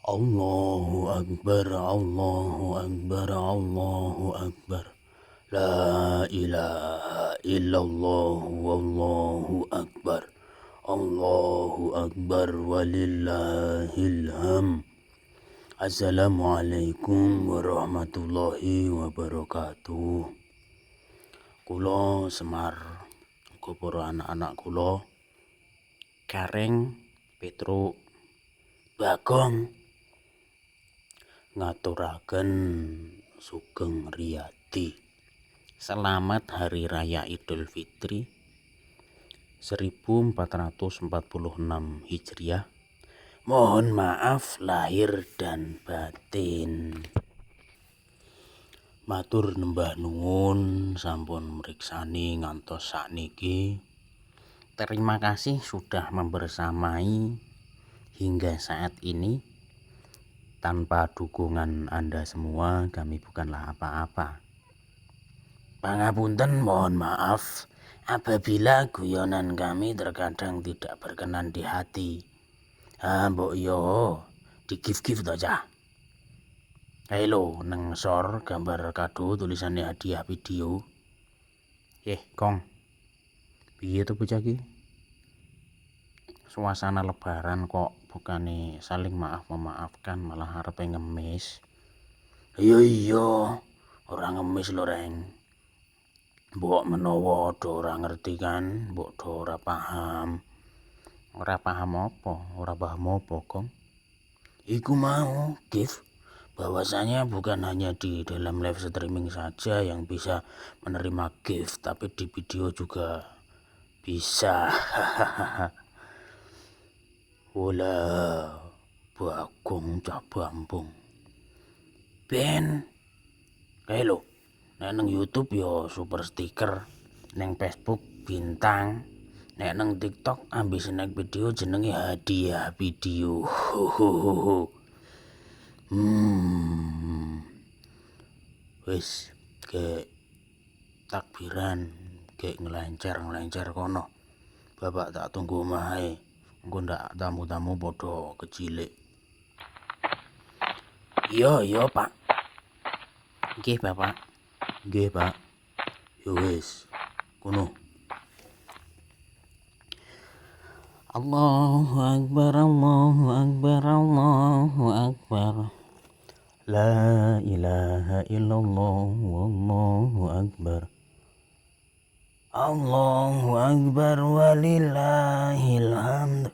Allahu Akbar, Allahu Akbar, Allahu Akbar. La ilaha illallah, wallahu akbar. Allahu Akbar walillahil hamd. Assalamualaikum warahmatullahi wabarakatuh. Kula Semar, uga para anak-anak kula, Kareng, Petruk, Bagong ngaturaken sugeng riyadi. Selamat Hari Raya Idul Fitri 1446 Hijriah. Mohon maaf lahir dan batin. Matur nembah nuwun sampun mriksani ngantos sakniki. Terima kasih sudah membersamai hingga saat ini. Tanpa dukungan Anda semua, kami bukanlah apa-apa. Pangapunten, mohon maaf apabila guyonan kami terkadang tidak berkenan di hati. Mbok yo di give to cah. Halo, neng sor gambar kado tulisannya hadiah video. Kong. Piye to bocah iki? Suasana lebaran kok bukane saling maaf memaafkan malah arepe ngemis. Iya, ora ngemis lho, Reng. Mbok menawa do ora ngerti kan, mbok do ora paham. Ora paham apa? Ora paham apa, Kong? Iku mau, Gif. Bahwasanya bukan hanya di dalam live streaming saja yang bisa menerima gift, tapi di video juga bisa. Wala Bagong cah Bambung. Ben. Halo. Nek nang YouTube yo super stiker, neng Facebook bintang, nek nang TikTok ambil snack video jenenge hadiah video. Wis ke takbiran, ke ngelancar kono. Bapak tak tunggu omahe. Engko ndak tamu-tamu padha kecilik. Iya, Pak. Nggih, Bapak. Nggih, Pak. Yo wis, kono. Allahu Akbar, Allahu Akbar, Allahu Akbar. La ilaha illallah, wallahu akbar. Allahu Akbar walillahil hamd.